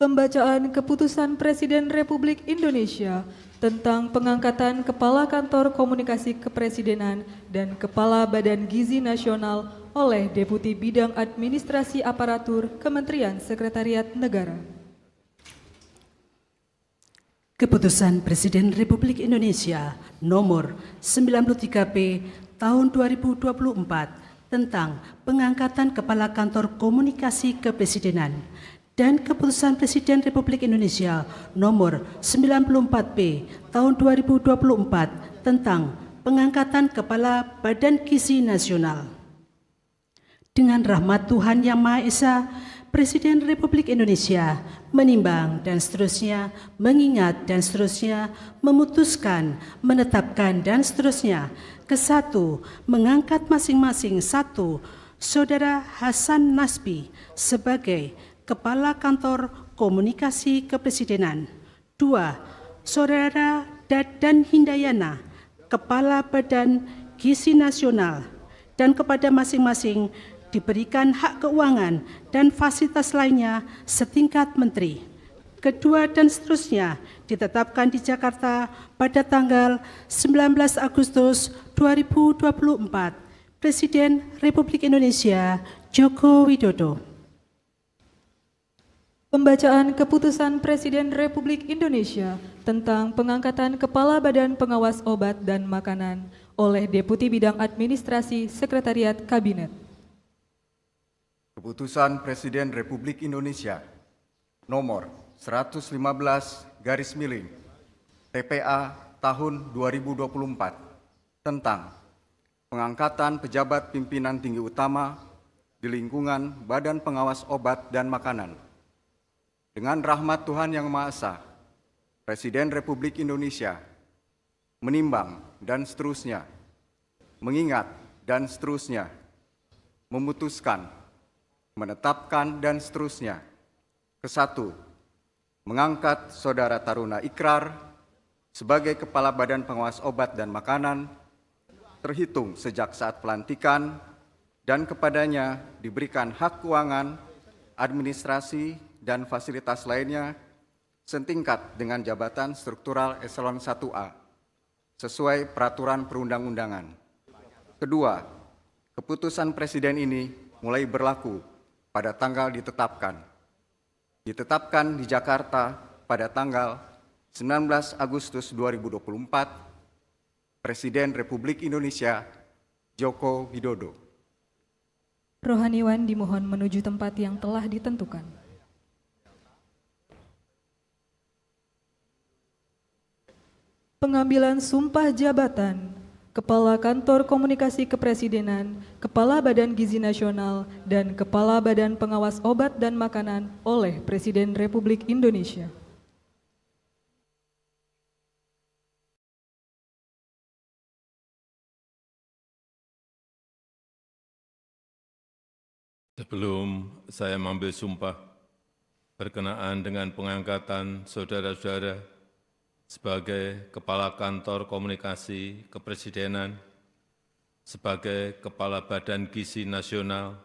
Pembacaan Keputusan Presiden Republik Indonesia tentang pengangkatan Kepala Kantor Komunikasi Kepresidenan dan Kepala Badan Gizi Nasional oleh Deputi Bidang Administrasi Aparatur Kementerian Sekretariat Negara. Keputusan Presiden Republik Indonesia Nomor 93P Tahun 2024 tentang pengangkatan Kepala Kantor Komunikasi Kepresidenan dan Keputusan Presiden Republik Indonesia Nomor 94P Tahun 2024 tentang pengangkatan Kepala Badan Gizi Nasional. Dengan rahmat Tuhan Yang Maha Esa, Presiden Republik Indonesia menimbang dan seterusnya, mengingat dan seterusnya, memutuskan, menetapkan dan seterusnya. Kesatu, mengangkat masing-masing satu, Saudara Hasan Nasbi sebagai Kepala Kantor Komunikasi Kepresidenan. 2. Saudara Dadan Hindayana, Kepala Badan Gizi Nasional, dan kepada masing-masing diberikan hak keuangan dan fasilitas lainnya setingkat menteri. Kedua dan seterusnya ditetapkan di Jakarta pada tanggal 19 Agustus 2024. Presiden Republik Indonesia Joko Widodo. Pembacaan Keputusan Presiden Republik Indonesia tentang pengangkatan Kepala Badan Pengawas Obat dan Makanan oleh Deputi Bidang Administrasi Sekretariat Kabinet. Keputusan Presiden Republik Indonesia Nomor 115 TPA tahun 2024 tentang pengangkatan pejabat pimpinan tinggi utama di lingkungan Badan Pengawas Obat dan Makanan. Dengan rahmat Tuhan Yang Maha Esa, Presiden Republik Indonesia menimbang dan seterusnya, mengingat dan seterusnya, memutuskan, menetapkan dan seterusnya. Kesatu, mengangkat Saudara Taruna Ikrar sebagai Kepala Badan Pengawas Obat dan Makanan terhitung sejak saat pelantikan dan kepadanya diberikan hak keuangan, administrasi, dan fasilitas lainnya setingkat dengan jabatan struktural eselon 1A sesuai peraturan perundang-undangan. Kedua, keputusan Presiden ini mulai berlaku pada tanggal ditetapkan di Jakarta pada tanggal 19 Agustus 2024, Presiden Republik Indonesia Joko Widodo. Rohaniwan dimohon menuju tempat yang telah ditentukan. Pengambilan sumpah jabatan Kepala Kantor Komunikasi Kepresidenan, Kepala Badan Gizi Nasional, dan Kepala Badan Pengawas Obat dan Makanan oleh Presiden Republik Indonesia. Sebelum saya mengambil sumpah berkenaan dengan pengangkatan saudara-saudara sebagai Kepala Kantor Komunikasi Kepresidenan, sebagai Kepala Badan Gizi Nasional,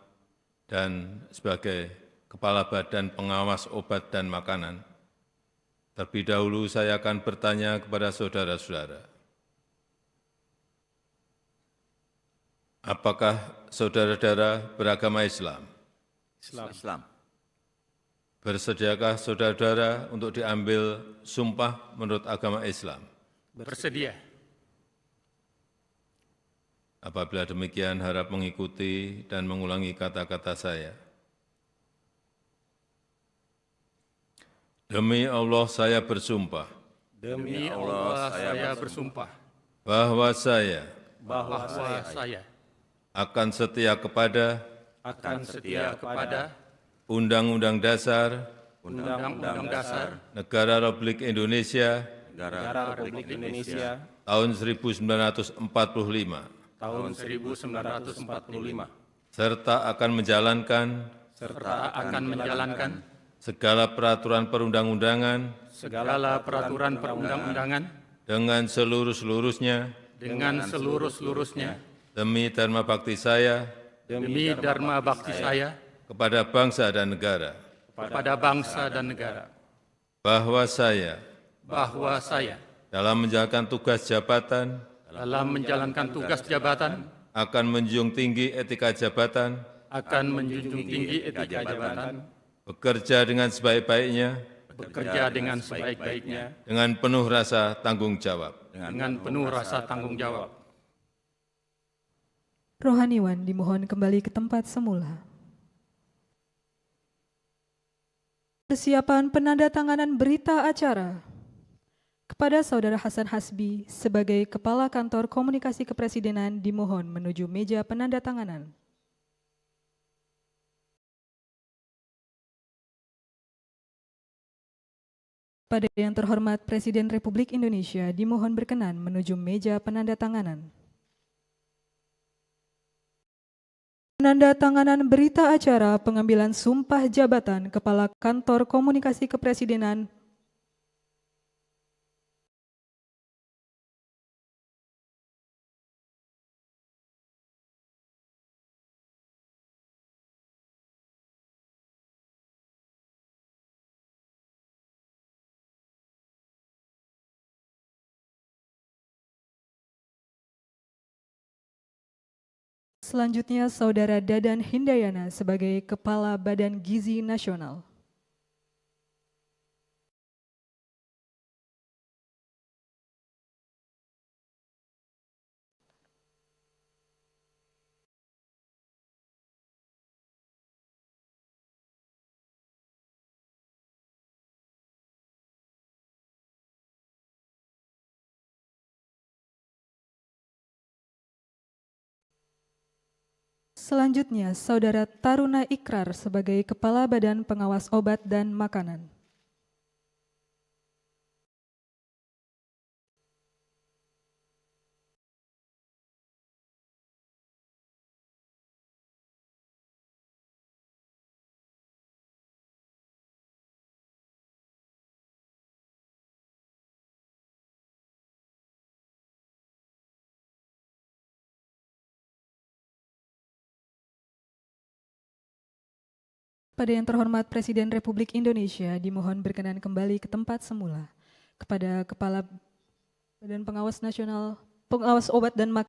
dan sebagai Kepala Badan Pengawas Obat dan Makanan. Terlebih dahulu saya akan bertanya kepada saudara-saudara. Apakah saudara-saudara beragama Islam? Islam. Bersediakah saudara-saudara untuk diambil sumpah menurut agama Islam? Bersedia. Apabila demikian, harap mengikuti dan mengulangi kata-kata saya. Demi Allah saya bersumpah. Demi Allah saya bersumpah. Bahwa saya Bahwa saya akan setia kepada akan setia kepada Undang-Undang Dasar Undang-Undang Dasar Negara Republik Indonesia Negara Republik Indonesia tahun 1945 tahun 1945 serta akan menjalankan segala peraturan perundang-undangan segala peraturan perundang-undangan dengan seluruh-seluruhnya demi dharma bakti saya demi dharma bakti saya kepada bangsa dan negara. kepada bangsa dan negara, bahwa saya bahwa saya dalam menjalankan tugas jabatan dalam menjalankan tugas jabatan akan menjunjung tinggi etika jabatan, akan menjunjung tinggi etika jabatan, bekerja dengan sebaik-baiknya, bekerja dengan sebaik-baiknya, dengan penuh rasa tanggung jawab. dengan penuh rasa tanggung jawab. Rohaniwan dimohon kembali ke tempat semula. Persiapan penandatanganan berita acara kepada Saudara Hasan Hasbi sebagai Kepala Kantor Komunikasi Kepresidenan dimohon menuju meja penandatanganan. Pada yang terhormat Presiden Republik Indonesia dimohon berkenan menuju meja penandatanganan. Penandatanganan berita acara pengambilan sumpah jabatan Kepala Kantor Komunikasi Kepresidenan selanjutnya Saudara Dadan Hindayana sebagai Kepala Badan Gizi Nasional. Selanjutnya, Saudara Taruna Ikrar sebagai Kepala Badan Pengawas Obat dan Makanan. Pada yang terhormat Presiden Republik Indonesia dimohon berkenan kembali ke tempat semula. Kepada Kepala Badan Pengawas Nasional, Pengawas Obat dan Makanan